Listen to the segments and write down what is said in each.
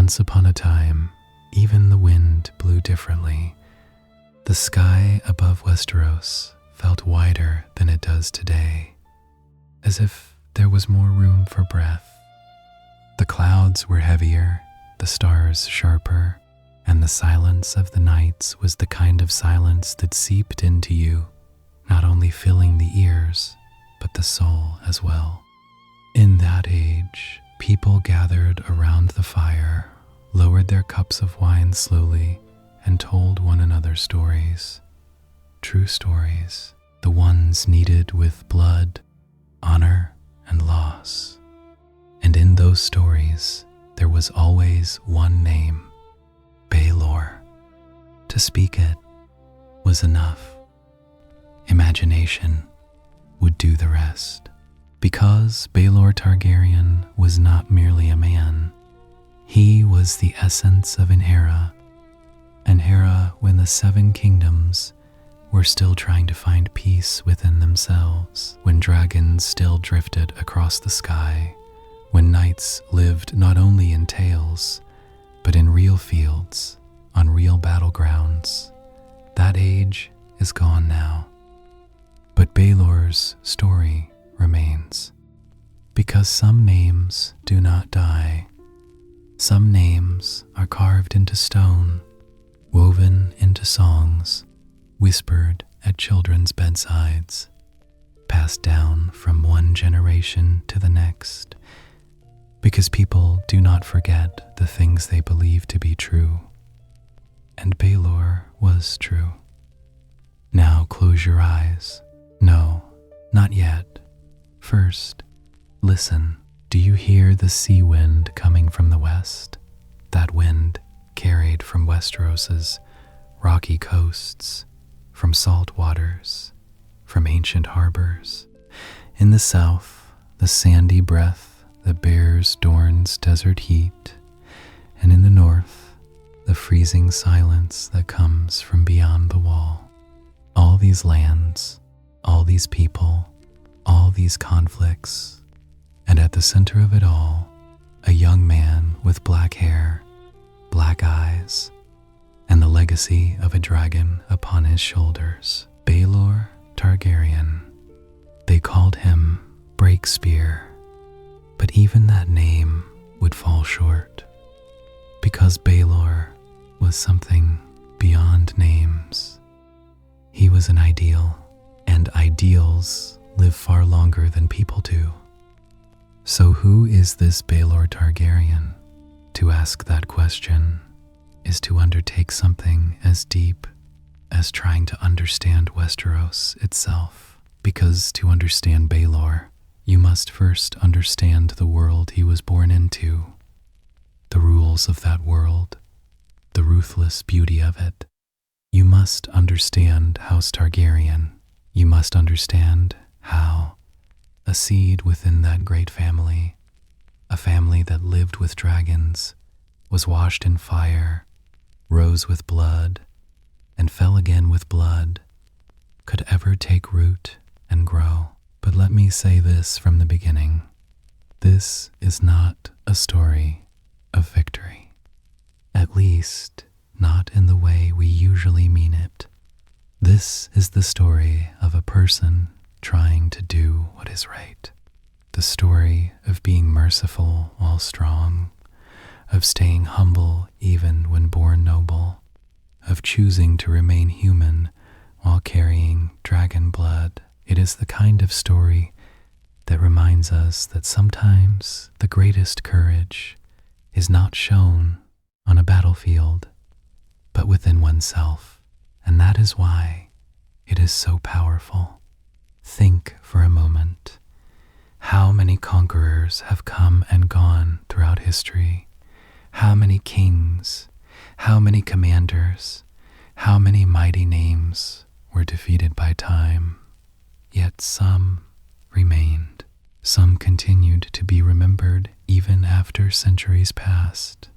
Once upon a time, even the wind blew differently. The sky above Westeros felt wider than it does today, as if there was more room for breath. The clouds were heavier, the stars sharper, and the silence of the nights was the kind of silence that seeped into you, not only filling the ears, but the soul as well. In that age, people gathered around the fire, lowered their cups of wine slowly, and told one another stories. True stories, the ones kneaded with blood, honor, and loss. And in those stories, there was always one name, Baelor. To speak it was enough. Imagination would do the rest. Because Baelor Targaryen was not merely a man, he was the essence of an era when the Seven Kingdoms were still trying to find peace within themselves, when dragons still drifted across the sky, when knights lived not only in tales, but in real fields, on real battlegrounds. That age is gone now. But Baelor's story remains, because some names do not die. Some names are carved into stone, woven into songs, whispered at children's bedsides, passed down from one generation to the next, because people do not forget the things they believe to be true. And Baelor was true. Now close your eyes. No, not yet. First, listen. Do you hear the sea wind coming from the west? That wind carried from Westeros's rocky coasts, from salt waters, from ancient harbors. In the south, the sandy breath that bears Dorne's desert heat, and in the north, the freezing silence that comes from beyond the wall. All these lands, all these people, all these conflicts, and at the center of it all, a young man with black hair, black eyes, and the legacy of a dragon upon his shoulders, Baelor Targaryen. They called him Breakspear, but even that name would fall short, because Baelor was something beyond names. He was an ideal, and ideals live far longer than people do. So who is this Baelor Targaryen? To ask that question is to undertake something as deep as trying to understand Westeros itself, because to understand Baelor, you must first understand the world he was born into, the rules of that world, the ruthless beauty of it. You must understand House Targaryen. You must understand how a seed within that great family, a family that lived with dragons, was washed in fire, rose with blood, and fell again with blood, could ever take root and grow. But let me say this from the beginning. This is not a story of victory. At least, not in the way we usually mean it. This is the story of a person trying to do what is right. The story of being merciful while strong, of staying humble even when born noble, of choosing to remain human while carrying dragon blood. It is the kind of story that reminds us that sometimes the greatest courage is not shown on a battlefield, but within oneself, and that is why it is so powerful. Think for a moment. How many conquerors have come and gone throughout history? How many kings, how many commanders, how many mighty names were defeated by time? Yet some remained. Some continued to be remembered even after centuries passed,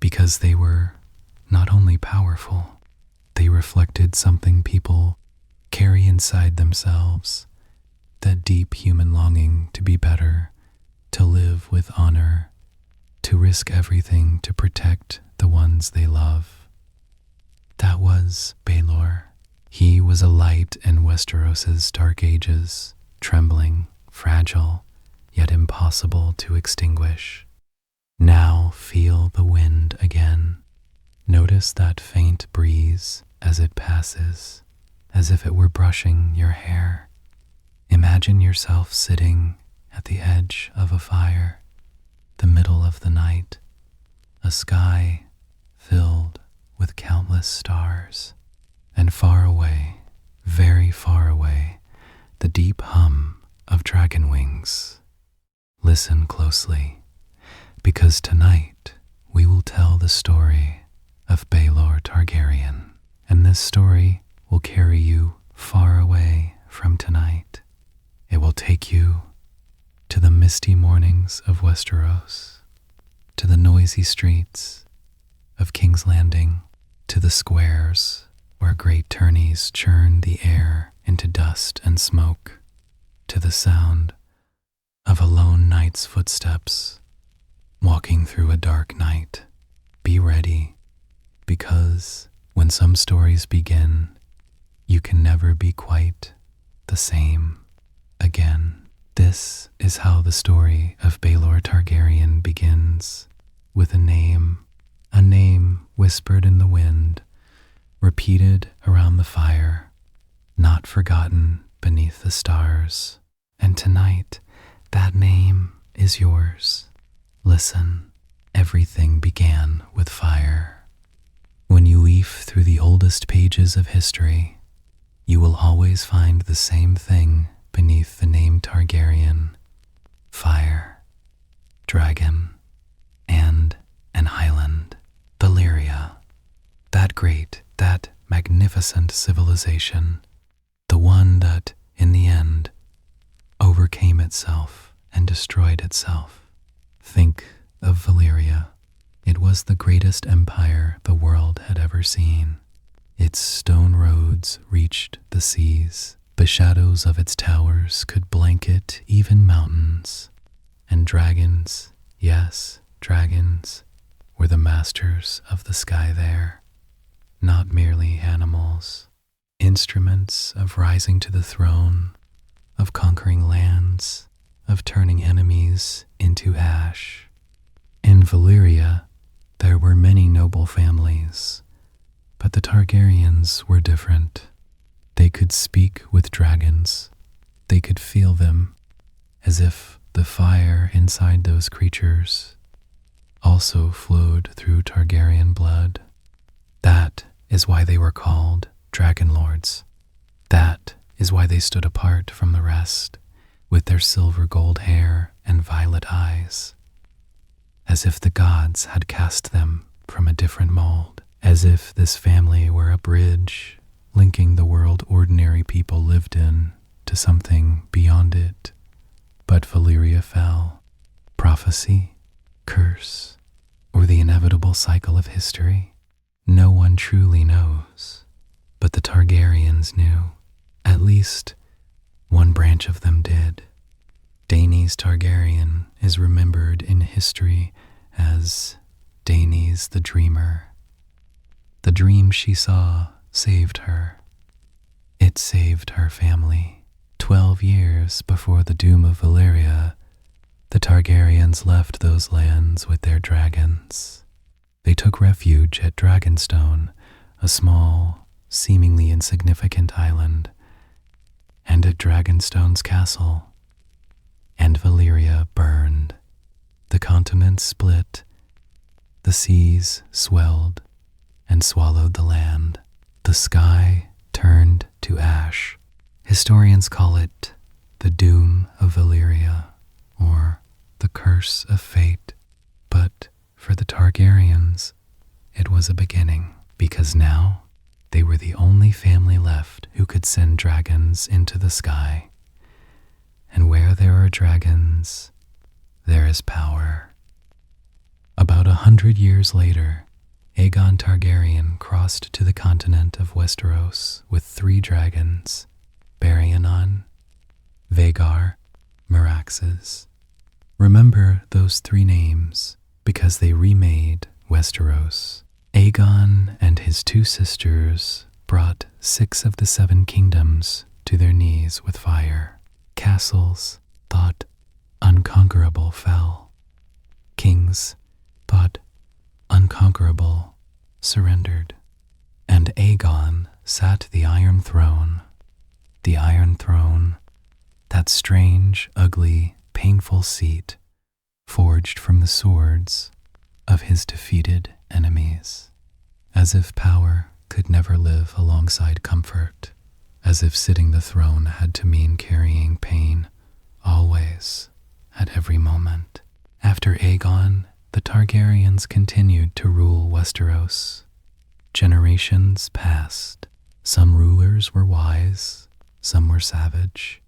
because they were not only powerful, they reflected something people carry inside themselves, that deep human longing to be better, to live with honor, to to risk everything to protect the ones they love. That was Baelor. He was a light in Westeros's dark ages, trembling, fragile, yet impossible to extinguish. Now feel the wind again. Notice that faint breeze as it passes, as if it were brushing your hair. Imagine yourself sitting at the edge of a fire, the middle of the night, a sky filled with countless stars, and far away, very far away, the deep hum of dragon wings. Listen closely, because tonight we will tell the story of Baelor Targaryen, and this story will carry you far away from tonight. It will take you to the misty mornings of Westeros, to the noisy streets of King's Landing, to the squares where great tourneys churn the air into dust and smoke, to the sound of a lone knight's footsteps walking through a dark night. Be ready, because when some stories begin, you can never be quite the same again. This is how the story of Baelor Targaryen begins, with a name whispered in the wind, repeated around the fire, not forgotten beneath the stars. And tonight, that name is yours. Listen, everything began with fire. When you leaf through the oldest pages of history, you will always find the same thing beneath the name Targaryen: fire, dragon, and an island, Valyria. That magnificent civilization, the one that, in the end, overcame itself and destroyed itself. Think of Valyria. It was the greatest empire the world had ever seen. Its stone roads reached the seas. The shadows of its towers could blanket even mountains. And dragons, yes, dragons, were the masters of the sky there. Not merely animals, instruments of rising to the throne, of conquering lands, of turning enemies into ash. In Valyria, there were many noble families, but the Targaryens were different. They could speak with dragons. They could feel them, as if the fire inside those creatures also flowed through Targaryen blood. That is why they were called Dragon Lords. That is why they stood apart from the rest, with their silver gold hair and violet eyes, as if the gods had cast them from a different mold, as if this family were a bridge linking the world ordinary people lived in to something beyond it. But Valyria fell. Prophecy, curse, or the inevitable cycle of history? No one truly knows, but the Targaryens knew. At least one branch of them did. Daenerys Targaryen is remembered in history as Daenerys the Dreamer. The dream she saw saved her. It saved her family. 12 years before the doom of Valyria, the Targaryens left those lands with their dragons. They took refuge at Dragonstone, a small, seemingly insignificant island, and at Dragonstone's castle. And Valyria burned. The continent split. The seas swelled and swallowed the land. The sky turned to ash. Historians call it the doom of Valyria, or the curse of fate. But for the Targaryens, it was a beginning, because now they were the only family left who could send dragons into the sky. And where there are dragons, there is power. About 100 years later, Aegon Targaryen crossed to the continent of Westeros with 3 dragons: Baryanan, Vhagar, Meraxes. Remember those 3 names, because they remade Westeros. Aegon and his 2 sisters brought 6 of the 7 kingdoms to their knees with fire. Castles thought unconquerable fell. Kings thought unconquerable surrendered. And Aegon sat the Iron Throne. The Iron Throne, that strange, ugly, painful seat forged from the swords of his defeated enemies. As if power could never live alongside comfort, as if sitting the throne had to mean carrying pain always, at every moment. After Aegon, the Targaryens continued to rule Westeros. Generations passed. Some rulers were wise, some were savage,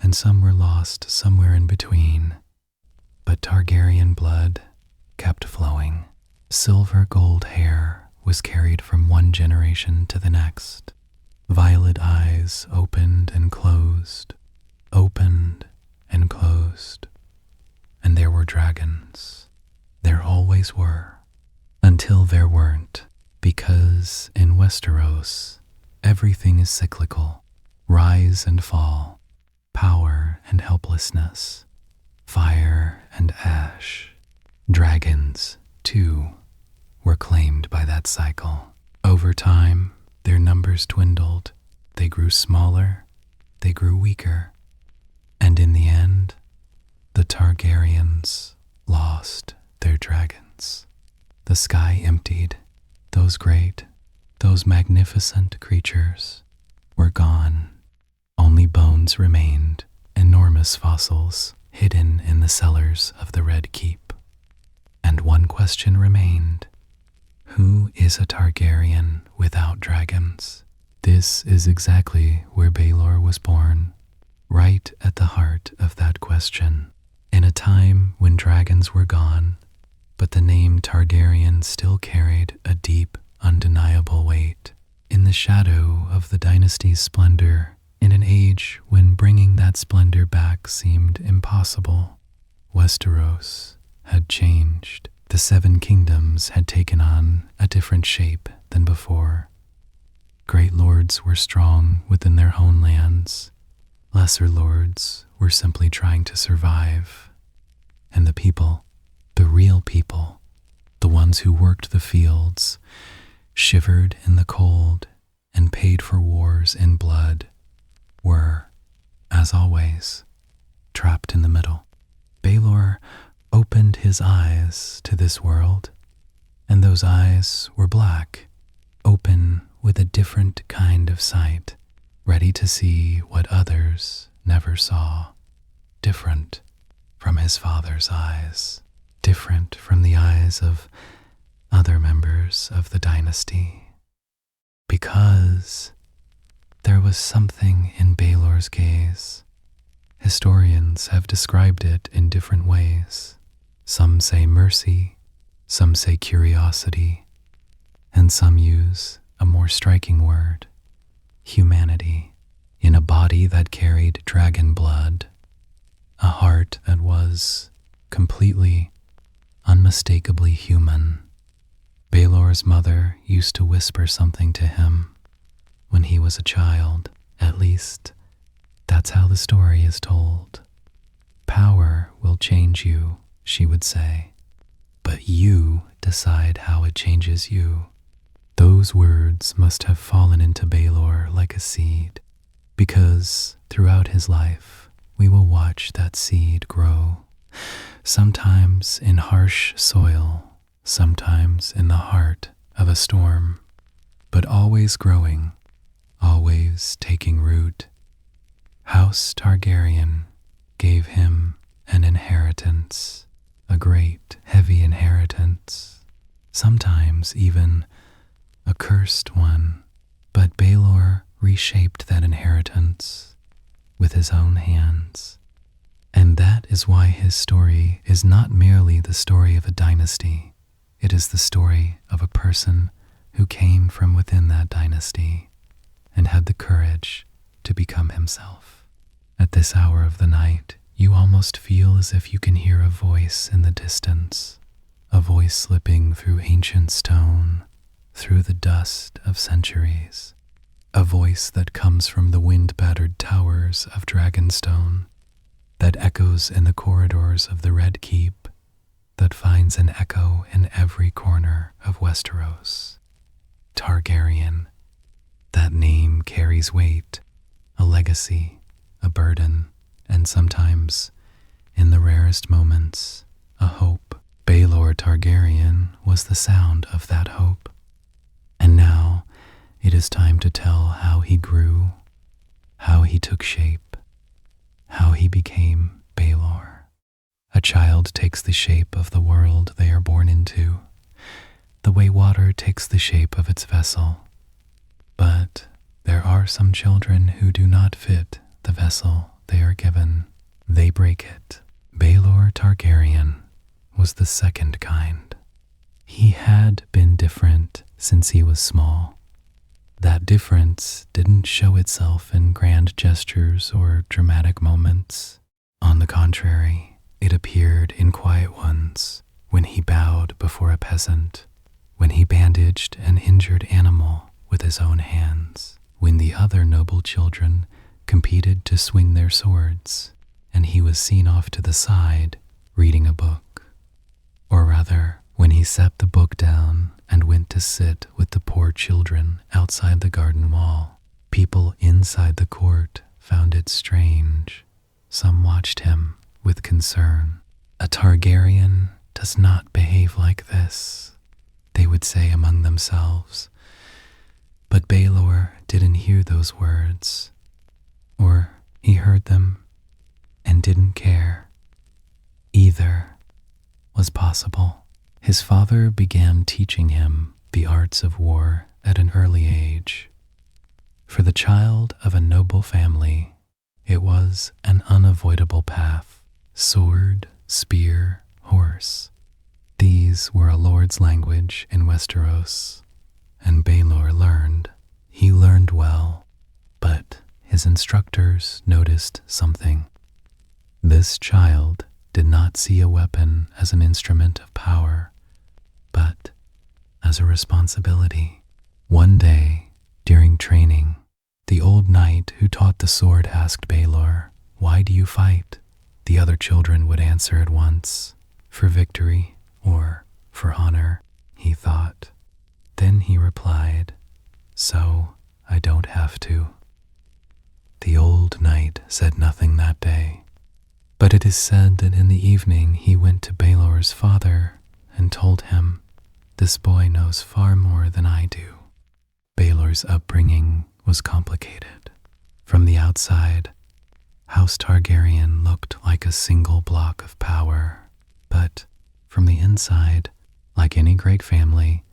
and some were lost somewhere in between. But Targaryen blood kept flowing. Silver gold hair was carried from one generation to the next. Violet eyes opened and closed, opened and closed. And there were dragons. There always were, until there weren't, because in Westeros, everything is cyclical. Rise and fall, power and helplessness, fire and ash. Dragons, too, were claimed by that cycle. Over time, their numbers dwindled. They grew smaller, they grew weaker, and in the end, the Targaryens lost their dragons. The sky emptied. Those great, those magnificent creatures were gone. Only bones remained, enormous fossils hidden in the cellars of the Red Keep. And one question remained. Who is a Targaryen without dragons? This is exactly where Baelor was born, right at the heart of that question. In a time when dragons were gone, but the name Targaryen still carried a deep, undeniable weight. In the shadow of the dynasty's splendor, in an age when bringing that splendor back seemed impossible, Westeros had changed. The 7 kingdoms had taken on a different shape than before. Great lords were strong within their own lands. Lesser lords were simply trying to survive. And the people, the real people, the ones who worked the fields, shivered in the cold, and paid for wars in blood, were, as always, trapped in the middle. Baelor opened his eyes to this world, and those eyes were black, open with a different kind of sight, ready to see what others never saw, different from his father's eyes, different from the eyes of other members of the dynasty, because there was something in Baelor's gaze. Historians have described it in different ways. Some say mercy, some say curiosity, and some use a more striking word, humanity. In a body that carried dragon blood, a heart that was completely, unmistakably human. Baelor's mother used to whisper something to him when he was a child. At least, that's how the story is told. Power will change you, she would say, but you decide how it changes you. Those words must have fallen into Baelor like a seed, because throughout his life, we will watch that seed grow, sometimes in harsh soil, sometimes in the heart of a storm, but always growing, always taking root. House Targaryen gave him an inheritance, a great, heavy inheritance, sometimes even a cursed one, but Baelor reshaped that inheritance with his own hands. And that is why his story is not merely the story of a dynasty. It is the story of a person who came from within that dynasty and had the courage to become himself. At this hour of the night, you almost feel as if you can hear a voice in the distance, a voice slipping through ancient stone, through the dust of centuries, a voice that comes from the wind-battered towers of Dragonstone, that echoes in the corridors of the Red Keep, that finds an echo in every corner of Westeros. Targaryen. That name carries weight, a legacy, a burden, and sometimes, in the rarest moments, a hope. Baelor Targaryen was the sound of that hope. And now it is time to tell how he grew, how he took shape, how he became Baelor. A child takes the shape of the world they are born into, the way water takes the shape of its vessel. But there are some children who do not fit the vessel they are given. They break it. Baelor Targaryen was the second kind. He had been different since he was small. That difference didn't show itself in grand gestures or dramatic moments. On the contrary, it appeared in quiet ones, when he bowed before a peasant, when he bandaged an injured animal with his own hands, when the other noble children competed to swing their swords, and he was seen off to the side reading a book. Or rather, when he set the book down and went to sit with the poor children outside the garden wall. People inside the court found it strange. Some watched him with concern. A Targaryen does not behave like this, they would say among themselves. But Baelor didn't hear those words, or he heard them and didn't care. Either was possible. His father began teaching him the arts of war at an early age. For the child of a noble family, it was an unavoidable path. Sword, spear, horse. These were a lord's language in Westeros, and Baelor learned. He learned well, but his instructors noticed something. This child did not see a weapon as an instrument of power, but as a responsibility. One day, during training, the old knight who taught the sword asked Baelor, "Why do you fight?" The other children would answer at once, "For victory," or "For honor," he thought. Then he replied, "So I don't have to." The old knight said nothing that day, but it is said that in the evening he went to Baelor's father and told him, "This boy knows far more than I do." Baelor's upbringing was complicated. From the outside, House Targaryen looked like a single block of power, but from the inside, like any great family,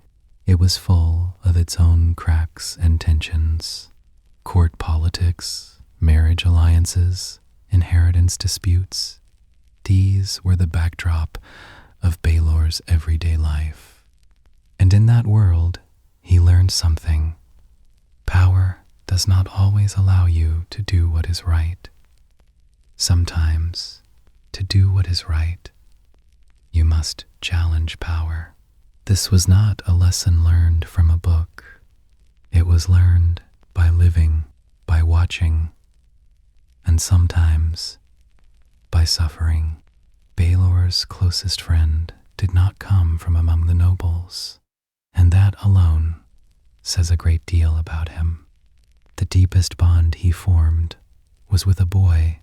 it was full of its own cracks and tensions. Court politics, marriage alliances, inheritance disputes. These were the backdrop of Baelor's everyday life. And in that world, he learned something. Power does not always allow you to do what is right. Sometimes, to do what is right, you must challenge power. This was not a lesson learned from a book. It was learned by living, by watching, and sometimes by suffering. Baelor's closest friend did not come from among the nobles, and that alone says a great deal about him. The deepest bond he formed was with a boy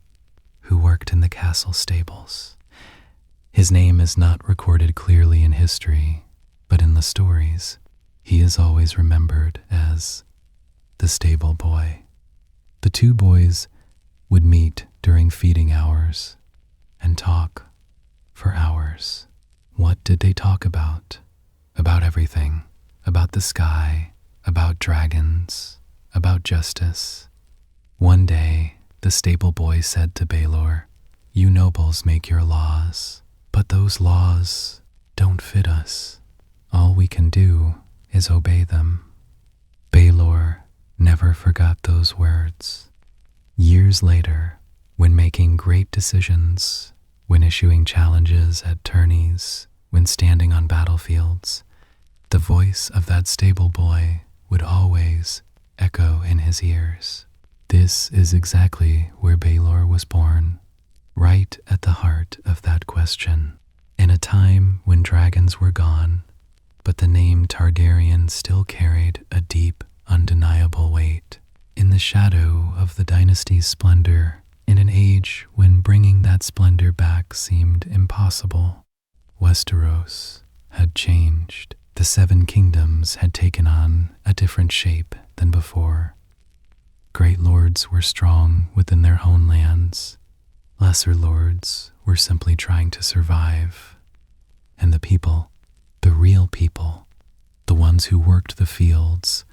who worked in the castle stables. His name is not recorded clearly in history, but in the stories, he is always remembered as the stable boy. The two boys would meet during feeding hours and talk for hours. What did they talk about? About everything. About the sky, about dragons, about justice. One day, the stable boy said to Baelor, "You nobles make your laws, but those laws don't fit us. All we can do is obey them." Baelor never forgot those words. Years later, when making great decisions, when issuing challenges at tourneys, when standing on battlefields, the voice of that stable boy would always echo in his ears. This is exactly where Baelor was born, right at the heart of that question. In a time when dragons were gone, but the name Targaryen still carried a deep, undeniable weight. In the shadow of the dynasty's splendor, in an age when bringing that splendor back seemed impossible, Westeros had changed. The Seven Kingdoms had taken on a different shape than before. Great lords were strong within their own lands. Lesser lords were simply trying to survive. And the people, the real people, the ones who worked the fields,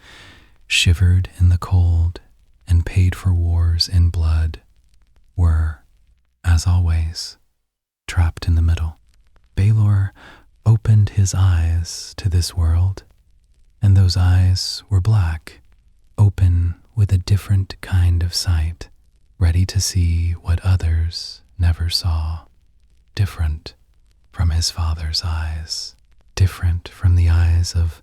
shivered in the cold, and paid for wars in blood, were, as always, trapped in the middle. Baelor opened his eyes to this world, and those eyes were black, open with a different kind of sight, ready to see what others never saw, different from his father's eyes, different from the eyes of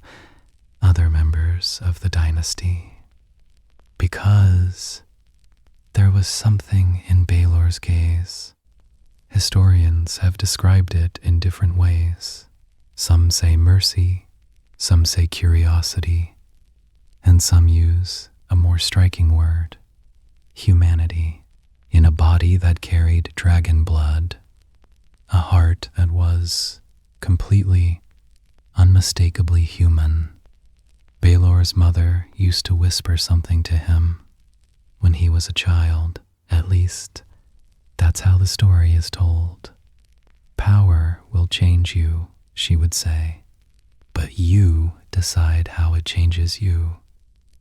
other members of the dynasty, because there was something in Baelor's gaze. Historians have described it in different ways. Some say mercy, some say curiosity, and some use a more striking word, humanity. In a body that carried dragon blood, a heart that was completely, unmistakably human. Baelor's mother used to whisper something to him when he was a child. At least, that's how the story is told. Power will change you, she would say, but you decide how it changes you.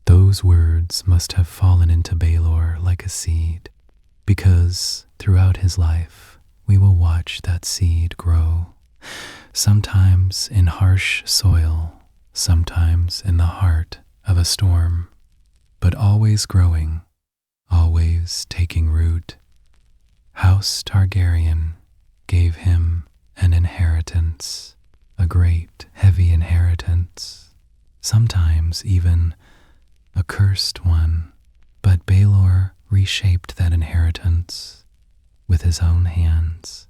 Those words must have fallen into Baelor like a seed, because throughout his life, we will watch that seed grow, sometimes in harsh soil, sometimes in the heart of a storm, but always growing, always taking root. House Targaryen gave him an inheritance, a great, heavy inheritance, sometimes even a cursed one, but Baelor reshaped that inheritance with his own hands.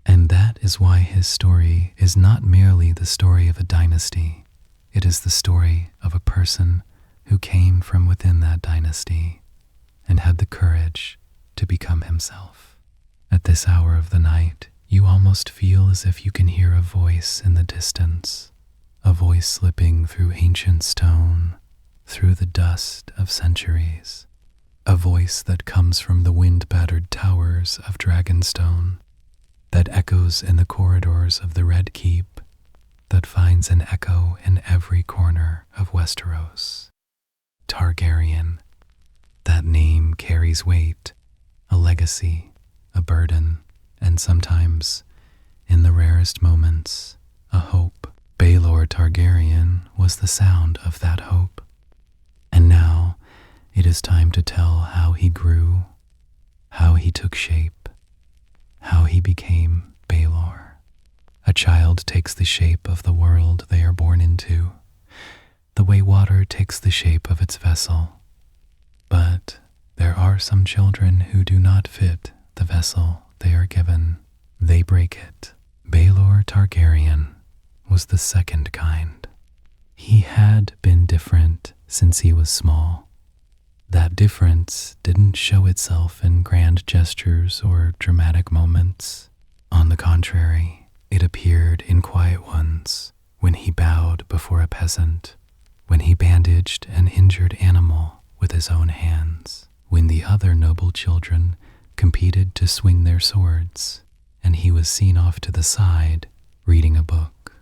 And that is why his story is not merely the story of a dynasty. It is the story of a person who came from within that dynasty and had the courage to become himself. At this hour of the night, you almost feel as if you can hear a voice in the distance, a voice slipping through ancient stone, through the dust of centuries, a voice that comes from the wind-battered towers of Dragonstone, that echoes in the corridors of the Red Keep, that finds an echo in every corner of Westeros. Targaryen. That name carries weight, a legacy, a burden, and sometimes, in the rarest moments, a hope. Baelor Targaryen was the sound of that hope. And now, it is time to tell how he grew, how he took shape, how he became Baelor. A child takes the shape of the world they are born into, the way water takes the shape of its vessel. But there are some children who do not fit the vessel they are given. They break it. Baelor Targaryen was the second kind. He had been different since he was small. That difference didn't show itself in grand gestures or dramatic moments. On the contrary, it appeared in quiet ones, when he bowed before a peasant, when he bandaged an injured animal with his own hands, when the other noble children competed to swing their swords, and he was seen off to the side reading a book.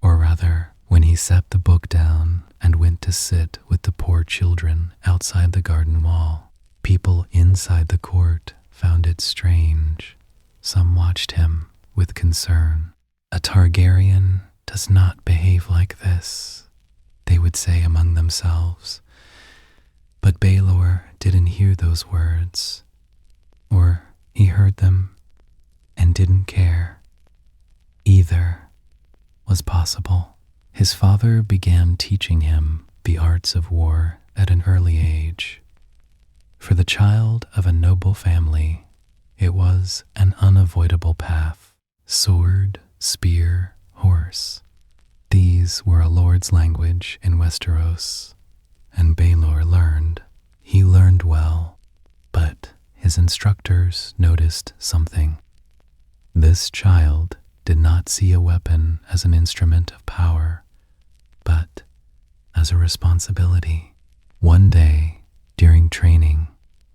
Or rather, when he set the book down and went to sit with the poor children outside the garden wall. People inside the court found it strange. Some watched him with concern. A Targaryen does not behave like this, they would say among themselves. But Baelor didn't hear those words, or he heard them and didn't care. Either was possible. His father began teaching him the arts of war at an early age. For the child of a noble family, it was an unavoidable path. Sword, spear, horse. These were a lord's language in Westeros, and Baelor learned. He learned well, but his instructors noticed something. This child did not see a weapon as an instrument of power, but as a responsibility. One day, during training,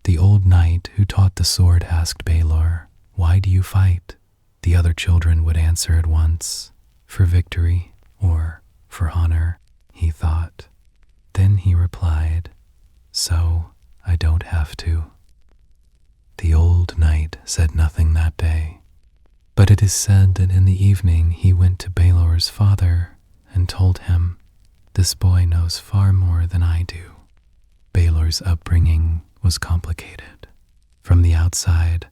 the old knight who taught the sword asked Baelor, "Why do you fight?" The other children would answer at once, "For victory," or "For honor," he thought. Then he replied, "So I don't have to." The old knight said nothing that day, but it is said that in the evening he went to Baelor's father and told him, "This boy knows far more than I do." Baelor's upbringing was complicated. From the outside,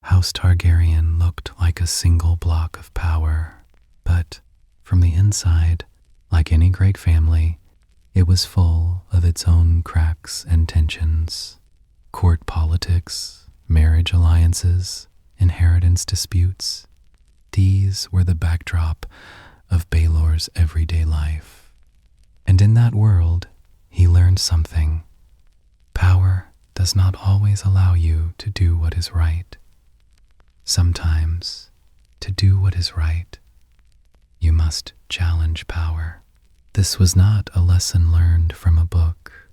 House Targaryen looked like a single block of power, but from the inside, like any great family, it was full of its own cracks and tensions. Court politics, marriage alliances, inheritance disputes. These were the backdrop of Baelor's everyday life. And in that world, he learned something. Power does not always allow you to do what is right. Sometimes, to do what is right, you must challenge power. This was not a lesson learned from a book.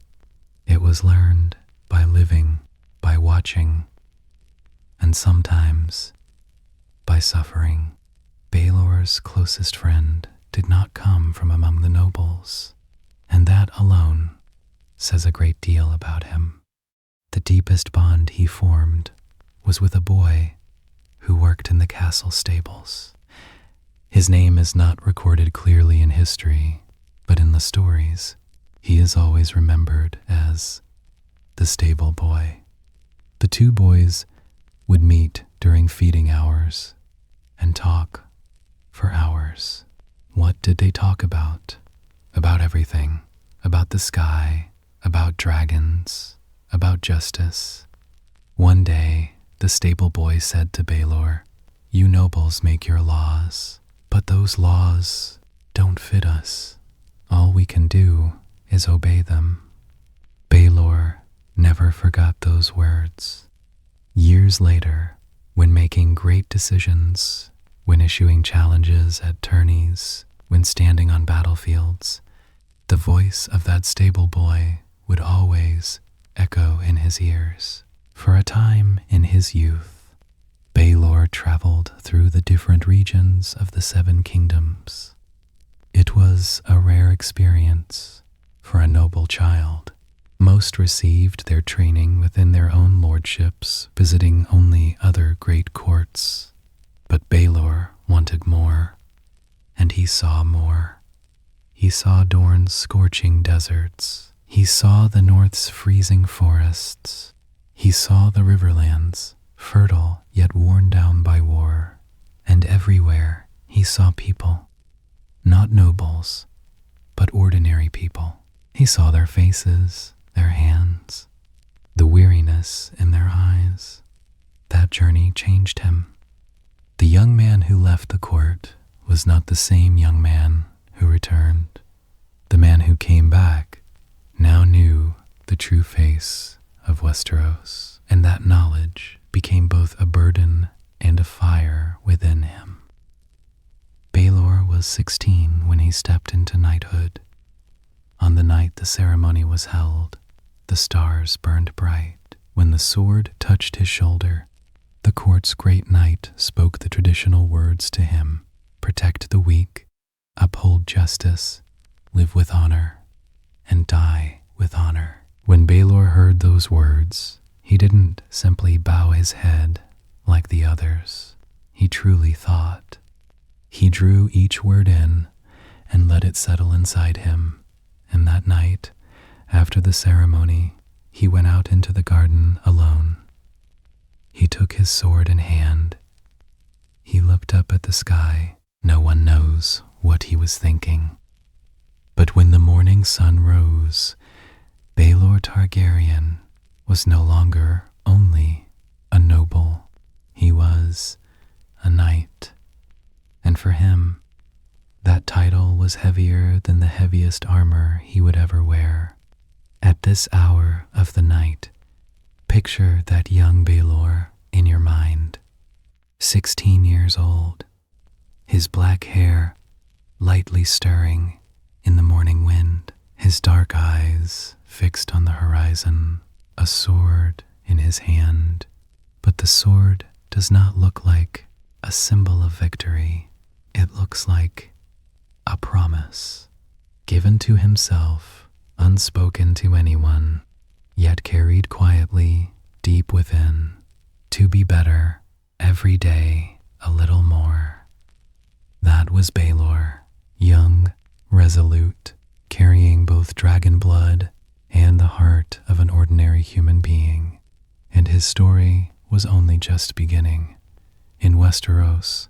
It was learned by living, by watching, and sometimes by suffering. Baelor's closest friend did not come from among the nobles, and that alone says a great deal about him. The deepest bond he formed was with a boy who worked in the castle stables. His name is not recorded clearly in history, but in the stories, he is always remembered as the stable boy. The two boys would meet during feeding hours and talk for hours. What did they talk about? About everything. About the sky, about dragons, about justice. One day, the stable boy said to Baelor, "You nobles make your laws, but those laws don't fit us. All we can do is obey them." Baelor never forgot those words. Years later, when making great decisions, when issuing challenges at tourneys, when standing on battlefields, the voice of that stable boy would always echo in his ears. For a time in his youth, Baelor traveled through the different regions of the 7 kingdoms. It was a rare experience for a noble child. Most received their training within their own lordships, visiting only other great courts. But Baelor wanted more, and he saw more. He saw Dorne's scorching deserts. He saw the North's freezing forests. He saw the riverlands, fertile yet worn down by war. And everywhere he saw people. Not nobles, but ordinary people. He saw their faces, their hands, the weariness in their eyes. That journey changed him. The young man who left the court was not the same young man who returned. The man who came back now knew the true face of Westeros, and that knowledge became both a burden and a fire within him. Baelor was 16 when he stepped into knighthood. On the night the ceremony was held, the stars burned bright. When the sword touched his shoulder, the court's great knight spoke the traditional words to him: protect the weak, uphold justice, live with honor, and die with honor. When Baelor heard those words, he didn't simply bow his head like the others. He truly thought. He drew each word in and let it settle inside him. And that night, after the ceremony, he went out into the garden alone. He took his sword in hand. He looked up at the sky. No one knows what he was thinking. But when the morning sun rose, Baelor Targaryen was no longer only a noble, he was a knight. And for him, that title was heavier than the heaviest armor he would ever wear. At this hour of the night, picture that young Baelor in your mind, 16 years old, his black hair lightly stirring in the morning wind, his dark eyes fixed on the horizon, a sword in his hand. But the sword does not look like a symbol of victory. It looks like a promise, given to himself, unspoken to anyone, yet carried quietly deep within, to be better every day a little more. That was Baelor, young, resolute, carrying both dragon blood and the heart of an ordinary human being, and his story was only just beginning. In Westeros,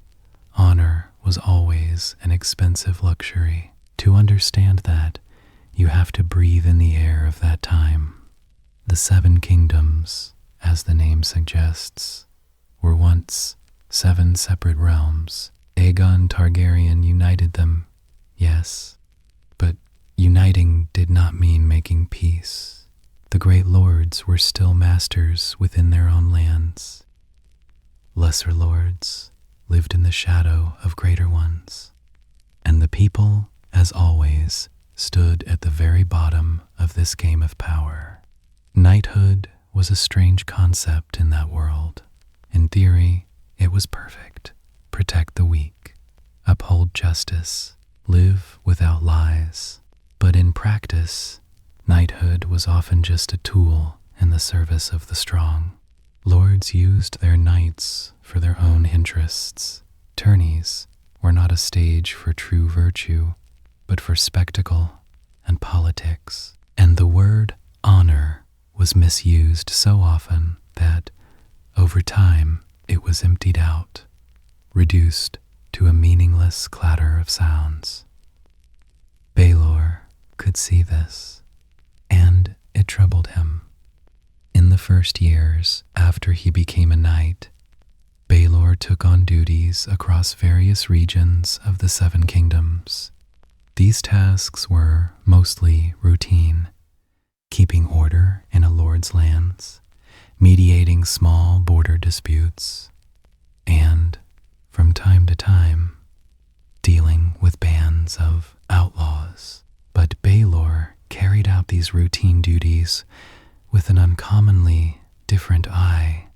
honor was always an expensive luxury. To understand that, you have to breathe in the air of that time. The Seven Kingdoms, as the name suggests, were once 7 separate realms. Aegon Targaryen united them, yes, but uniting did not mean making peace. The great lords were still masters within their own lands. Lesser lords lived in the shadow of greater ones, and the people, as always, stood at the very bottom of this game of power. Knighthood was a strange concept in that world. In theory, it was perfect. Protect the weak, uphold justice, live without lies. But in practice, knighthood was often just a tool in the service of the strong. Lords used their knights for their own interests. Tourneys were not a stage for true virtue, but for spectacle and politics. And the word honor was misused so often that, over time, it was emptied out, reduced to a meaningless clatter of sounds. Baelor could see this, and it troubled him. In the first years after he became a knight, Baelor took on duties across various regions of the Seven Kingdoms. These tasks were mostly routine: keeping order in a lord's lands, mediating small border disputes, and, from time to time, dealing with bands of outlaws. But Baelor carried out these routine duties with an uncommonly different eye.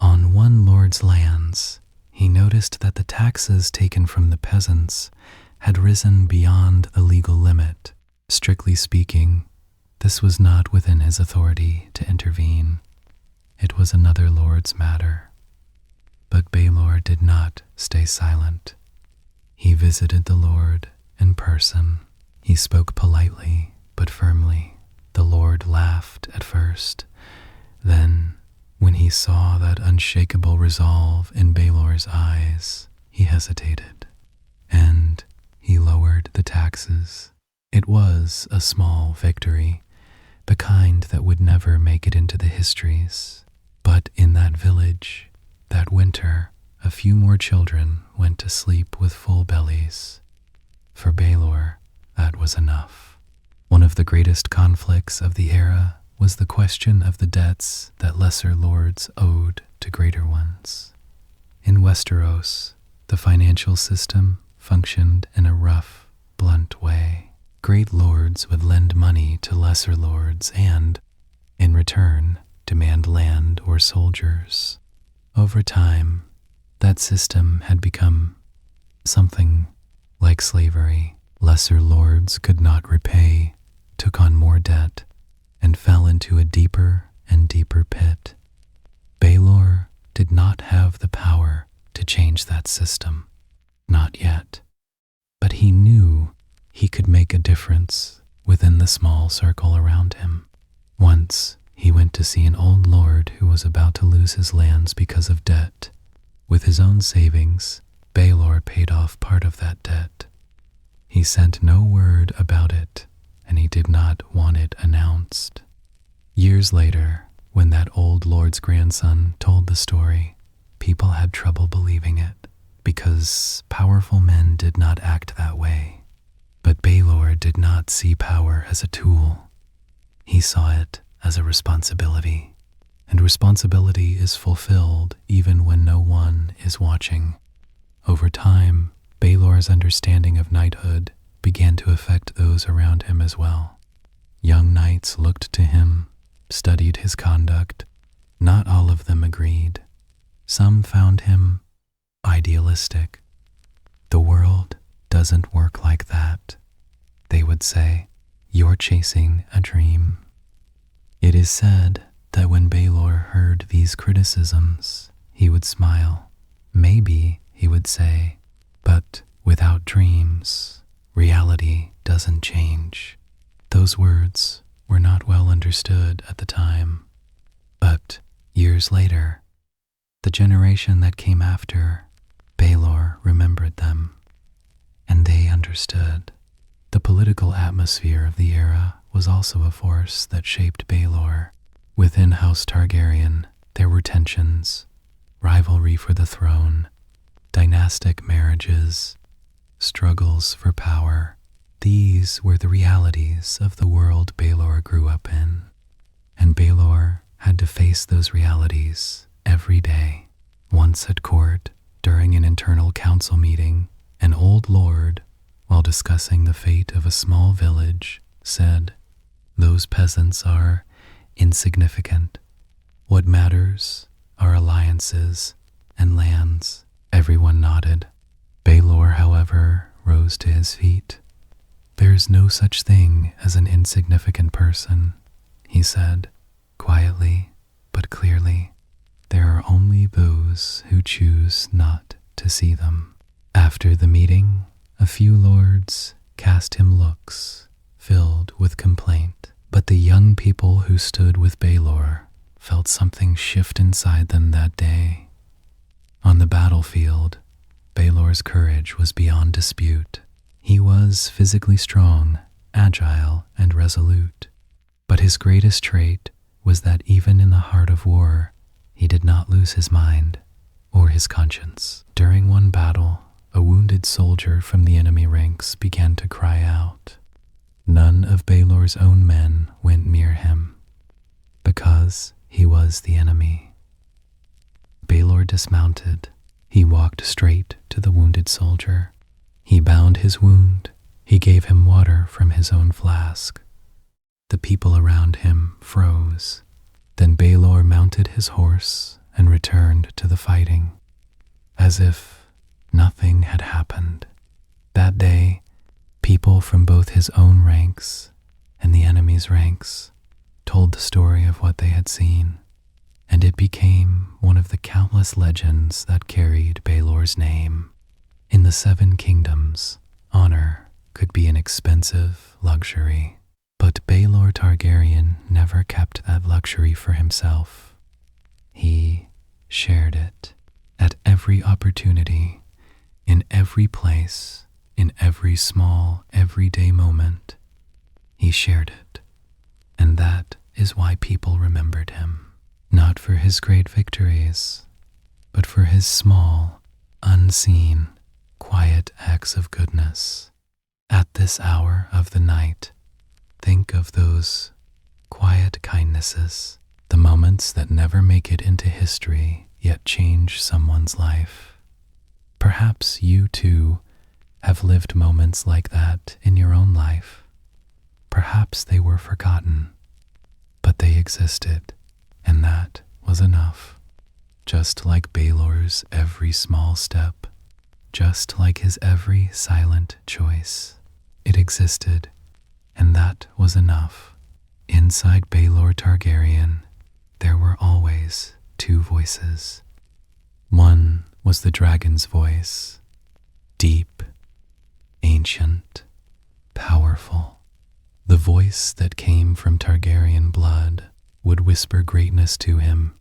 On one lord's lands, he noticed that the taxes taken from the peasants had risen beyond the legal limit. Strictly speaking, this was not within his authority to intervene. It was another lord's matter. But Baelor did not stay silent. He visited the lord in person. He spoke politely but firmly. The lord laughed at first. Then, when he saw that unshakable resolve in Baelor's eyes, he hesitated, and he lowered the taxes. It was a small victory, the kind that would never make it into the histories. But in that village, that winter, a few more children went to sleep with full bellies. For Baelor, that was enough. One of the greatest conflicts of the era was the question of the debts that lesser lords owed to greater ones. In Westeros, the financial system functioned in a rough, blunt way. Great lords would lend money to lesser lords and, in return, demand land or soldiers. Over time, that system had become something like slavery. Lesser lords could not repay, took on more debt, and fell into a deeper and deeper pit. Baelor did not have the power to change that system. Not yet. But he knew he could make a difference within the small circle around him. Once, he went to see an old lord who was about to lose his lands because of debt. With his own savings, Baelor paid off part of that debt. He sent no word about it, and he did not want it announced. Years later, when that old lord's grandson told the story, people had trouble believing it, because powerful men did not act that way. But Baelor did not see power as a tool. He saw it as a responsibility, and responsibility is fulfilled even when no one is watching. Over time, Baelor's understanding of knighthood began to affect those around him as well. Young knights looked to him, studied his conduct. Not all of them agreed. Some found him idealistic. "The world doesn't work like that," they would say. "You're chasing a dream." It is said that when Baelor heard these criticisms, he would smile. Maybe, he would say, but without dreams, reality doesn't change. Those words were not well understood at the time. But years later, the generation that came after, Baelor remembered them, and they understood. The political atmosphere of the era was also a force that shaped Baelor. Within House Targaryen, there were tensions, rivalry for the throne, dynastic marriages, struggles for power. These were the realities of the world Baelor grew up in, and Baelor had to face those realities every day. Once at court, during an internal council meeting, an old lord, while discussing the fate of a small village, said, "Those peasants are insignificant. What matters are alliances and lands." Everyone nodded. Baelor, however, rose to his feet. "There is no such thing as an insignificant person," he said, quietly but clearly. "There are only those who choose not to see them." After the meeting, a few lords cast him looks filled with complaint, but the young people who stood with Baelor felt something shift inside them that day. On the battlefield, Baelor's courage was beyond dispute. He was physically strong, agile, and resolute, but his greatest trait was that even in the heart of war, he did not lose his mind or his conscience. During one battle, a wounded soldier from the enemy ranks began to cry out. None of Baelor's own men went near him, because he was the enemy. Baelor dismounted. He walked straight to the wounded soldier. He bound his wound. He gave him water from his own flask. The people around him froze. Then Baelor mounted his horse and returned to the fighting, as if nothing had happened. That day, people from both his own ranks and the enemy's ranks told the story of what they had seen, and it became one of the countless legends that carried Baelor's name. In the Seven Kingdoms, honor could be an expensive luxury, but Baelor Targaryen never kept that luxury for himself. He shared it at every opportunity, in every place, in every small, everyday moment. He shared it, and that is why people remembered him. Not for his great victories, but for his small, unseen, quiet acts of goodness. At this hour of the night, think of those quiet kindnesses, the moments that never make it into history yet change someone's life. Perhaps you too have lived moments like that in your own life. Perhaps they were forgotten, but they existed, and that was enough. Just like Baelor's every small step, just like his every silent choice, it existed, and that was enough. Inside Baelor Targaryen, there were always two voices. One was the dragon's voice, deep, ancient, powerful. The voice that came from Targaryen blood would whisper greatness to him,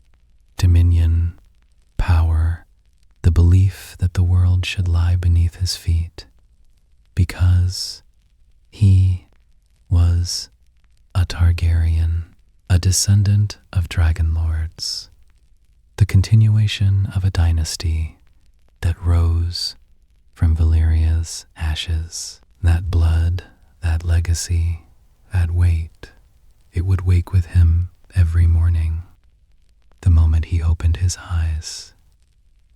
dominion, power, the belief that the world should lie beneath his feet. because he was a Targaryen, a descendant of dragon lords, the continuation of a dynasty that rose from Valeria's ashes. That blood, that legacy, that weight, it would wake with him every morning. The moment he opened his eyes,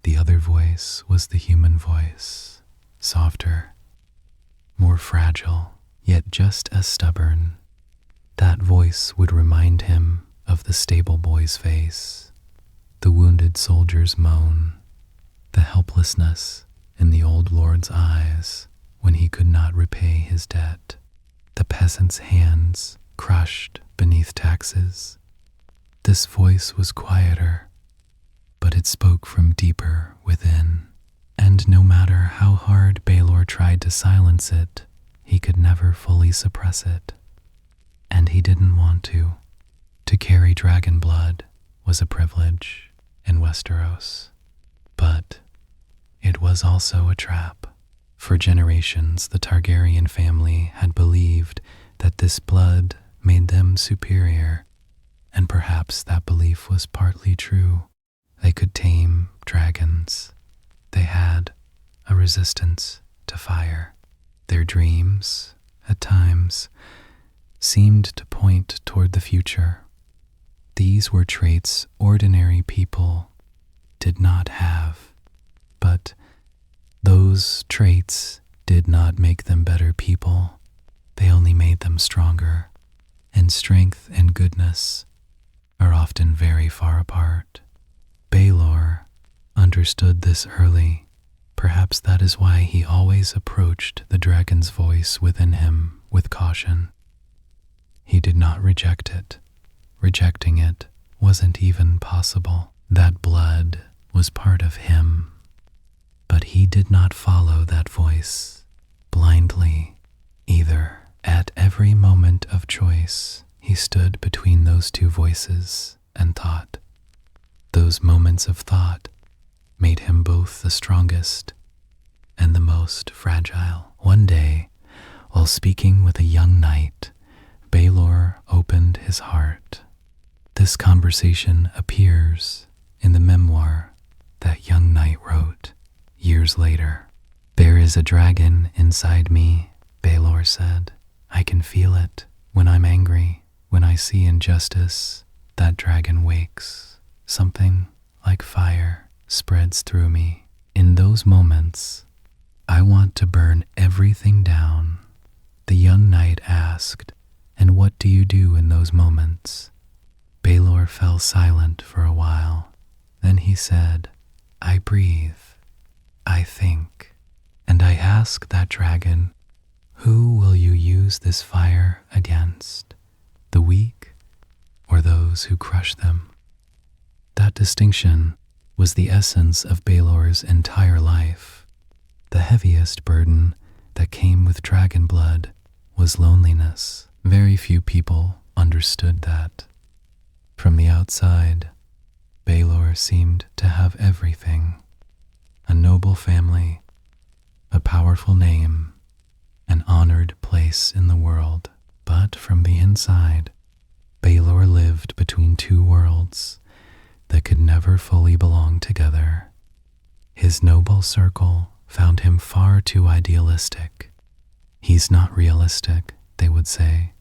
the other voice was the human voice, softer, more fragile, yet just as stubborn. That voice would remind him of the stable boy's face, the wounded soldier's moan, the helplessness in the old lord's eyes when he could not repay his debt, the peasant's hands crushed beneath taxes. This voice was quieter, but it spoke from deeper within, and no matter how hard Baelor tried to silence it, he could never fully suppress it. And he didn't want to. To carry dragon blood was a privilege in Westeros, but it was also a trap. For generations, the Targaryen family had believed that this blood made them superior, and perhaps that belief was partly true. They could tame dragons. They had a resistance to fire. Their dreams, at times, seemed to point toward the future. These were traits ordinary people did not have, but those traits did not make them better people. They only made them stronger, and strength and goodness are often very far apart. Baelor understood this early. Perhaps that is why he always approached the dragon's voice within him with caution. He did not reject it. Rejecting it wasn't even possible. That blood was part of him. But he did not follow that voice blindly either. At every moment of choice, he stood between those two voices and thought. Those moments of thought made him both the strongest and the most fragile. One day, while speaking with a young knight, Baelor opened his heart. This conversation appears in the memoir that young knight wrote years later. "There is a dragon inside me," Baelor said. "I can feel it when I'm angry. When I see injustice, that dragon wakes. Something like fire spreads through me. In those moments, I want to burn everything down." The young knight asked, "And what do you do in those moments?" Baelor fell silent for a while. Then he said, "I breathe. I think. And I ask that dragon, who will you use this fire against? The weak or those who crush them?" That distinction was the essence of Baelor's entire life. The heaviest burden that came with dragon blood was loneliness. Very few people understood that. From the outside, Baelor seemed to have everything: a noble family, a powerful name, an honored place in the world. But from the inside, Baelor lived between two worlds that could never fully belong together. His noble circle found him far too idealistic. "He's not realistic," they would say.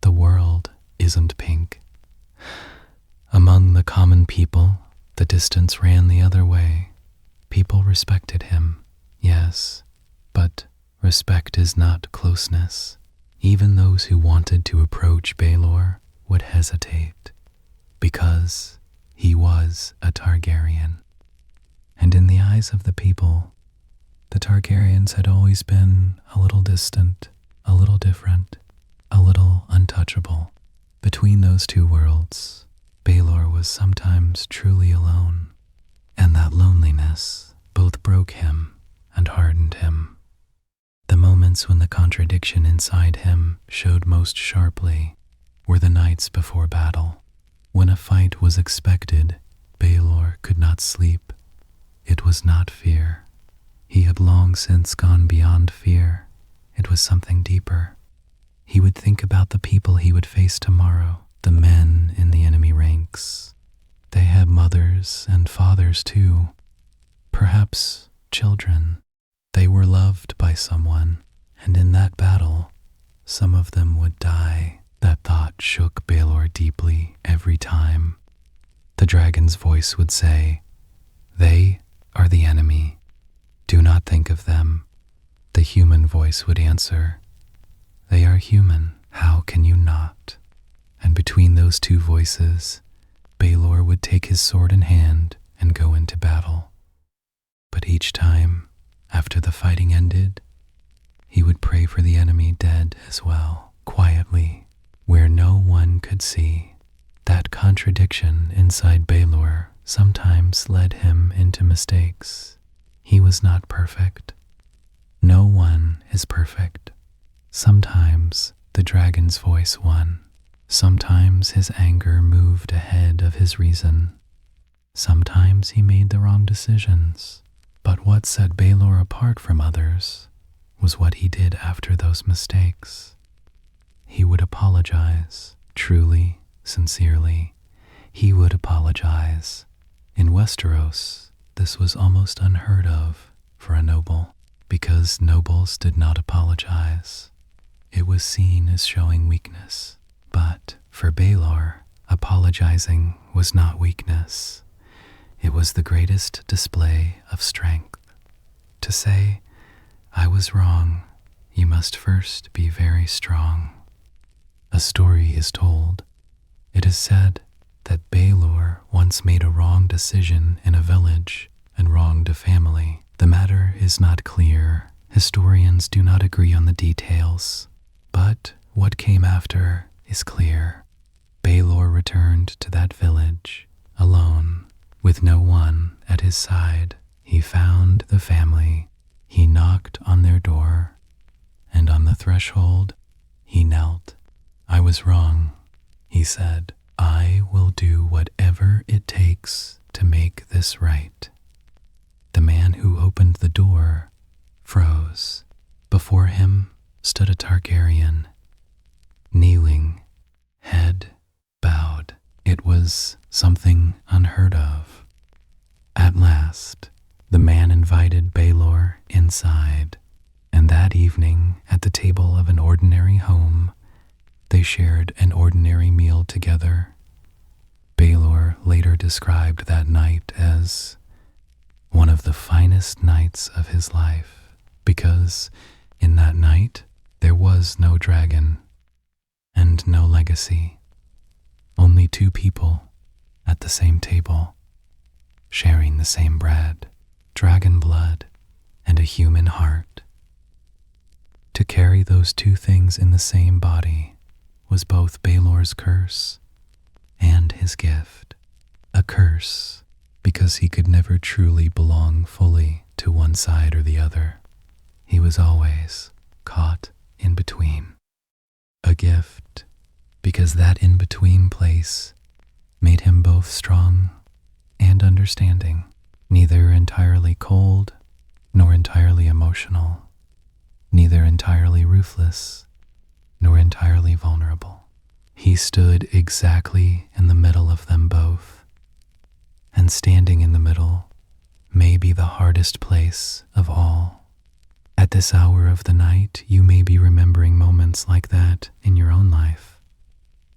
"The world isn't pink." Among the common people, the distance ran the other way. People respected him, yes, but respect is not closeness. Even those who wanted to approach Baelor would hesitate, because he was a Targaryen. And in the eyes of the people, the Targaryens had always been a little distant, a little different, a little untouchable. Between those two worlds, Baelor was sometimes truly alone, and that loneliness both broke him and hardened him. The moments when the contradiction inside him showed most sharply were the nights before battle. When a fight was expected, Baelor could not sleep. It was not fear. He had long since gone beyond fear. it was something deeper. He would think about the people he would face tomorrow, the men in the enemy ranks. They had mothers and fathers too, perhaps children. They were loved by someone, and in that battle, some of them would die. That thought shook Baelor deeply every time. The dragon's voice would say, "They are the enemy. Do not think of them." The human voice would answer, "They are human. How can you not?" And between those two voices, Baelor would take his sword in hand and go into battle. But each time, after the fighting ended, he would pray for the enemy dead as well, quietly, where no one could see. That contradiction inside Baelor sometimes led him into mistakes. He was not perfect. No one is perfect. Sometimes the dragon's voice won. Sometimes his anger moved ahead of his reason. Sometimes he made the wrong decisions. But what set Baelor apart from others was what he did after those mistakes. He would apologize, truly, sincerely. He would apologize. In Westeros, this was almost unheard of for a noble, because nobles did not apologize. It was seen as showing weakness. But for Baelor, apologizing was not weakness. It was the greatest display of strength. To say, "I was wrong, you must first be very strong." A story is told. It is said that Baelor once made a wrong decision in a village and wronged a family. The matter is not clear. Historians do not agree on the details. But what came after is clear. Baelor returned to that village, alone, with no one at his side. He found the family. He knocked on their door, and on the threshold, he knelt. "I was wrong," he said. "I will do whatever it takes to make this right." The man who opened the door froze. Before him stood a Targaryen, kneeling, head bowed. It was something unheard of. At last, the man invited Baelor inside, and that evening, at the table of an ordinary home, they shared an ordinary meal together. Baelor later described that night as one of the finest nights of his life, because in that night there was no dragon and no legacy, only two people at the same table, sharing the same bread, dragon blood, and a human heart. To carry those two things in the same body was both Baelor's curse and his gift. A curse because he could never truly belong fully to one side or the other. He was always caught in between. A gift because that in-between place made him both strong and understanding, neither entirely cold nor entirely emotional, neither entirely ruthless nor entirely vulnerable. He stood exactly in the middle of them both, and standing in the middle may be the hardest place of all. At this hour of the night, you may be remembering moments like that in your own life.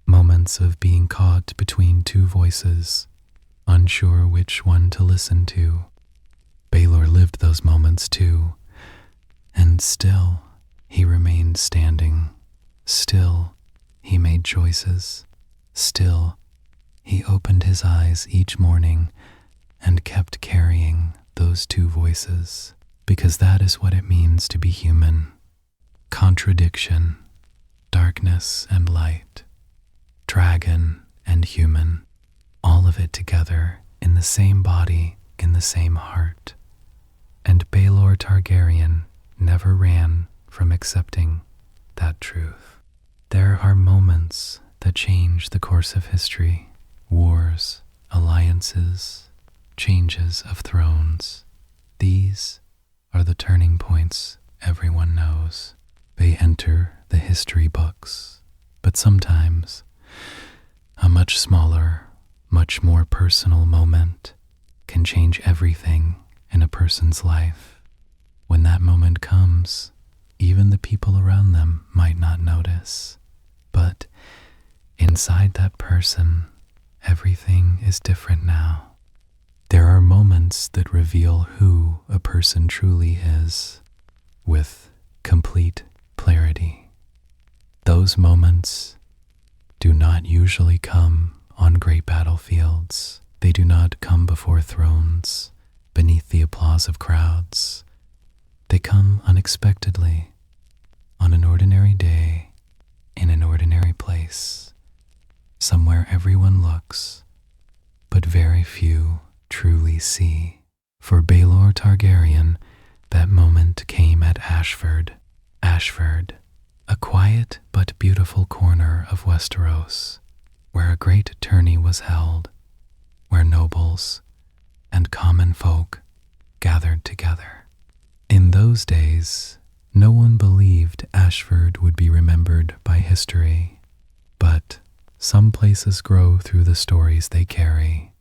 Moments of being caught between two voices, unsure which one to listen to. Baelor lived those moments too, and still he remained standing. Still he made choices. Still he opened his eyes each morning and kept carrying those two voices, because that is what it means to be human. Contradiction, darkness and light, dragon and human, all of it together in the same body, in the same heart. And Baelor Targaryen never ran from accepting that truth. There are moments that change the course of history, wars, alliances, changes of thrones. These are the turning points everyone knows. they enter the history books, but sometimes a much smaller, much more personal moment can change everything in a person's life. When that moment comes, even the people around them might not notice, but inside that person, everything is different now. There are moments that reveal who a person truly is with complete clarity. Those moments do not usually come on great battlefields. They do not come before thrones, beneath the applause of crowds. They come unexpectedly, on an ordinary day, in an ordinary place, somewhere everyone looks, but very few truly see. For Baelor Targaryen, that moment came at Ashford. Ashford, a quiet but beautiful corner of Westeros, where a great tourney was held, where nobles and common folk gathered together. In those days, no one believed Ashford would be remembered by history, but some places grow through the stories they carry,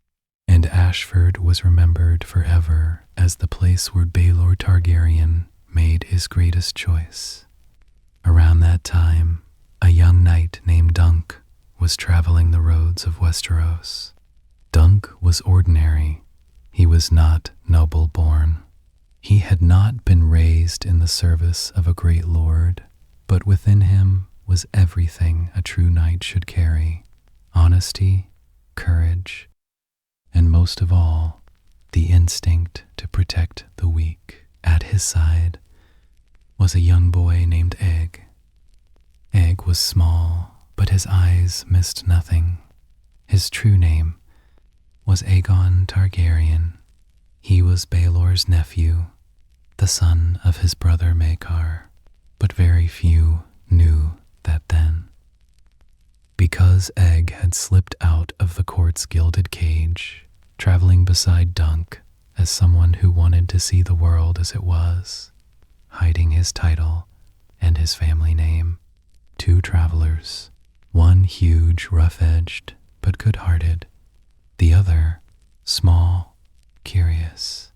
and Ashford was remembered forever as the place where Baelor Targaryen made his greatest choice. Around that time, a young knight named Dunk was traveling the roads of Westeros. Dunk was ordinary. He was not noble-born. He had not been raised in the service of a great lord, but within him was everything a true knight should carry: honesty, courage, and most of all, the instinct to protect the weak. At his side was a young boy named Egg. Egg was small, but his eyes missed nothing. His true name was Aegon Targaryen. He was Baelor's nephew, the son of his brother Maekar, but very few knew that then. Because Egg had slipped out of the court's gilded cage, traveling beside Dunk as someone who wanted to see the world as it was, hiding his title and his family name, two travelers, one huge, rough-edged, but good-hearted, the other small, curious,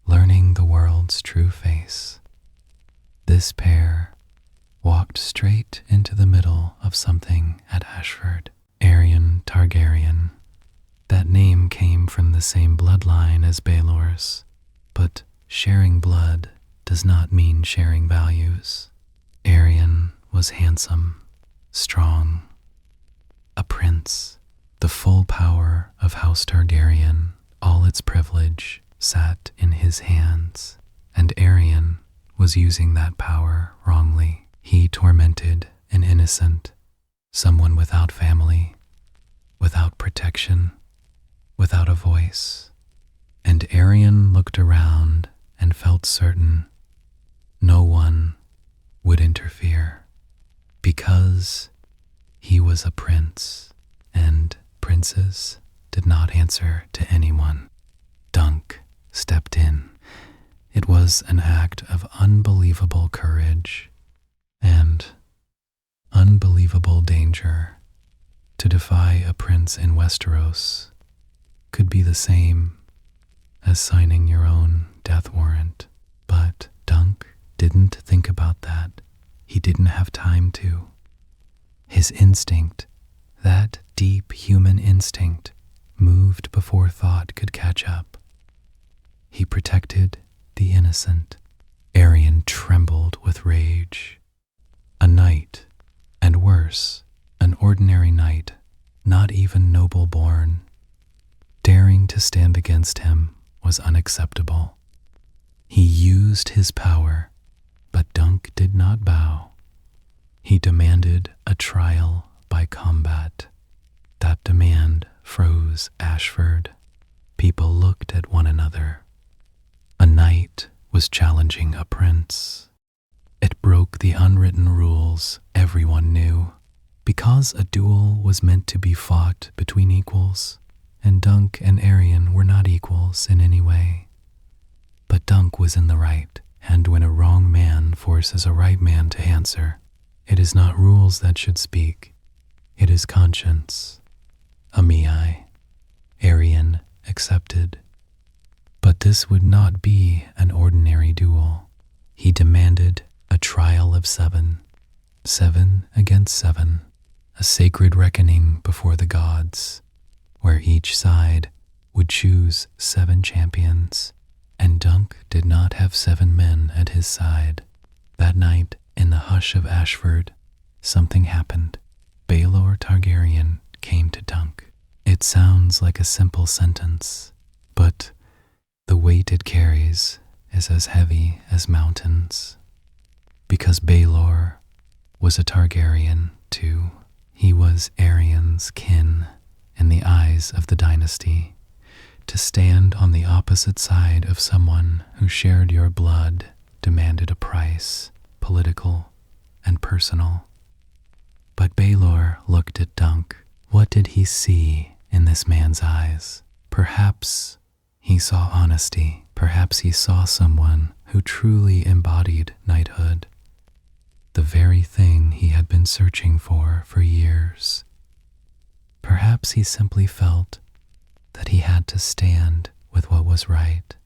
learning the world's true face. This pair walked straight into the middle of something at Ashford. Aerion Targaryen. That name came from the same bloodline as Baelor's, but sharing blood does not mean sharing values. Aerion was handsome, strong, a prince. The full power of House Targaryen, all its privilege, sat in his hands, and Aerion was using that power wrongly. He tormented an innocent, someone without family, without protection, without a voice. And Aerion looked around and felt certain no one would interfere, because he was a prince, and princes did not answer to anyone. Dunk stepped in. It was an act of unbelievable courage and unbelievable danger. To defy a prince in Westeros could be the same as signing your own death warrant, but Dunk didn't think about that. He didn't have time to. His instinct, that deep human instinct, moved before thought could catch up. He protected the innocent. Aerion trembled with rage. A knight, and worse, an ordinary knight, not even noble-born, daring to stand against him was unacceptable. He used his power, but Dunk did not bow. He demanded a trial by combat. That demand froze Ashford. People looked at one another. A knight was challenging a prince. It broke the unwritten rules everyone knew, because a duel was meant to be fought between equals, and Dunk and Aerion were not equals in any way. But Dunk was in the right. and when a wrong man forces a right man to answer, it is not rules that should speak, it is conscience. Amii, Arian accepted. But this would not be an ordinary duel. He demanded a trial of 7, 7 against 7, a sacred reckoning before the gods, where each side would choose 7 champions, and Dunk did not have 7 men at his side. That night, in the hush of Ashford, something happened. Baelor Targaryen came to Dunk. It sounds like a simple sentence, but the weight it carries is as heavy as mountains. Because Baelor was a Targaryen too. He was Aerian's kin in the eyes of the dynasty. To stand on the opposite side of someone who shared your blood demanded a price, political and personal. But Baelor looked at Dunk. What did he see in this man's eyes? Perhaps he saw honesty. Perhaps he saw someone who truly embodied knighthood, the very thing he had been searching for years. Perhaps he simply felt that he had to stand with what was right.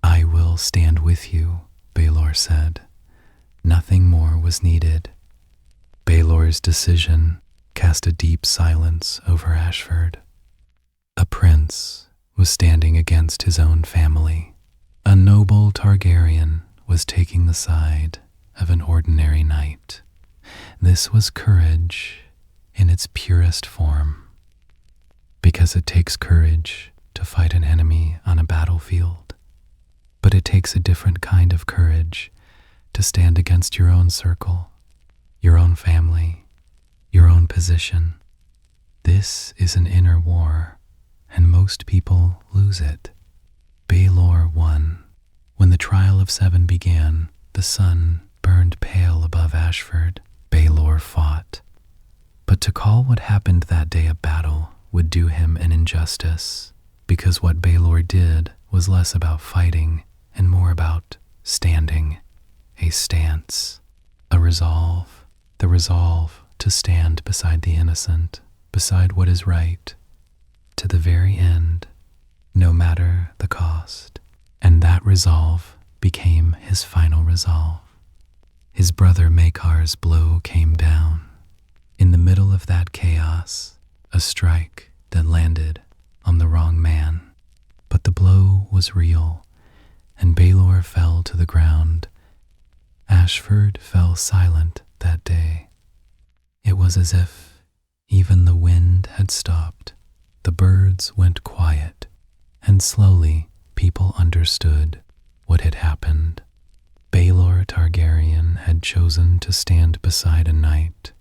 I will stand with you, Baelor said. Nothing more was needed. Baelor's decision cast a deep silence over Ashford. A prince was standing against his own family. A noble Targaryen was taking the side of an ordinary knight. This was courage in its purest form, because it takes courage to fight an enemy on a battlefield, but it takes a different kind of courage to stand against your own circle, your own family, your own position. This is an inner war, and most people lose it. Baelor won. When the trial of 7 began, the sun burned pale above Ashford. Baelor fought. But to call what happened that day a battle would do him an injustice, because what Baelor did was less about fighting and more about standing, a stance, a resolve, the resolve to stand beside the innocent, beside what is right, to the very end, no matter the cost. And that resolve became his final resolve. His brother Maekar's blow came down. In the middle of that chaos, a strike that landed on the wrong man. But the blow was real, and Baelor fell to the ground. Ashford fell silent that day. It was as if even the wind had stopped. The birds went quiet, and slowly people understood what had happened. Baelor Targaryen had chosen to stand beside a knight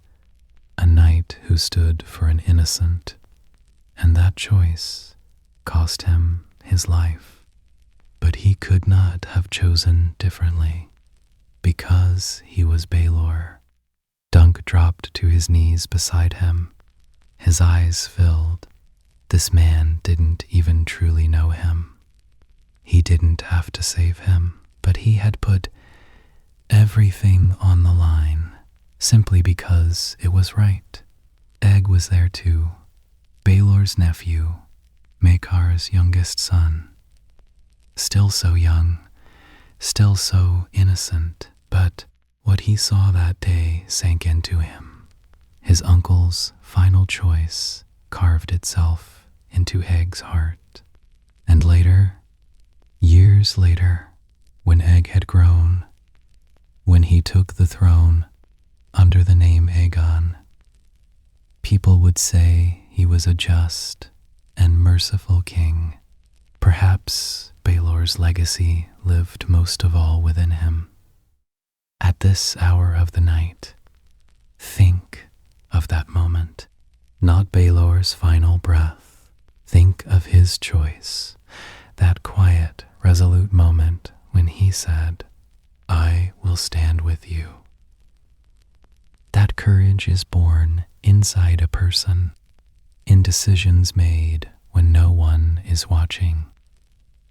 who stood for an innocent, and that choice cost him his life. But he could not have chosen differently, because he was Baelor. Dunk dropped to his knees beside him. His eyes filled. This man didn't even truly know him. He didn't have to save him, but he had put everything on the line simply because it was right. Egg was there too, Baelor's nephew, Maekar's youngest son. Still so young, still so innocent, but what he saw that day sank into him. His uncle's final choice carved itself into Egg's heart. And later, years later, when Egg had grown, when he took the throne under the name Aegon, people would say he was a just and merciful king. Perhaps Baelor's legacy lived most of all within him. At this hour of the night, think of that moment, not Baelor's final breath. Think of his choice, that quiet, resolute moment when he said, I will stand with you. That courage is born inside a person, in decisions made when no one is watching.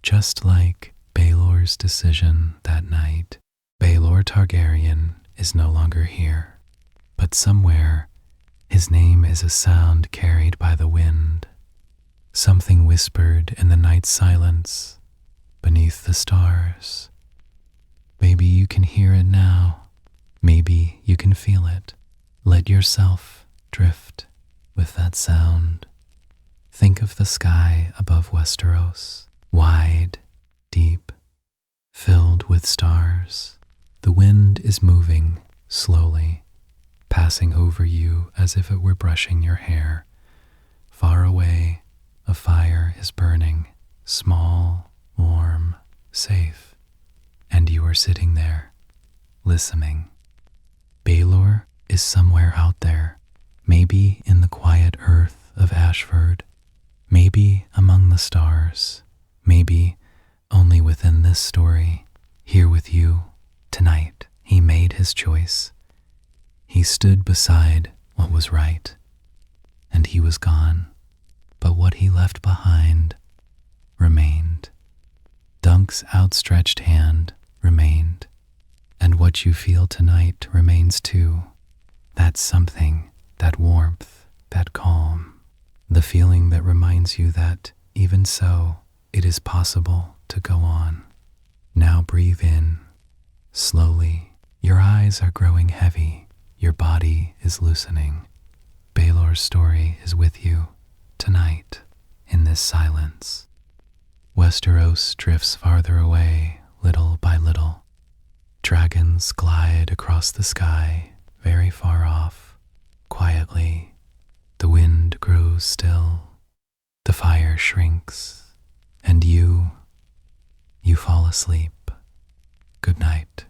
Just like Baelor Baelor's decision that night. Baelor Targaryen is no longer here, but somewhere his name is a sound carried by the wind, something whispered in the night silence beneath the stars. Maybe you can hear it now. Maybe you can feel it. Let yourself drift with that sound. Think of the sky above Westeros, wide, deep, filled with stars. The wind is moving slowly, passing over you as if it were brushing your hair. Far away, a fire is burning, small, warm, safe, and you are sitting there, listening. Baelor is somewhere out there, maybe in the quiet earth of Ashford, maybe among the stars, maybe only within this story, here with you, tonight. He made his choice. He stood beside what was right, and he was gone, but what he left behind remained. Dunk's outstretched hand remained, and what you feel tonight remains too. That something, that warmth, that calm, the feeling that reminds you that, even so, it is possible to go on. Now breathe in, slowly. Your eyes are growing heavy. Your body is loosening. Baelor's story is with you, tonight, in this silence. Westeros drifts farther away, little by little. Dragons glide across the sky, very far off, quietly. The wind grows still. The fire shrinks, and you fall asleep. Good night.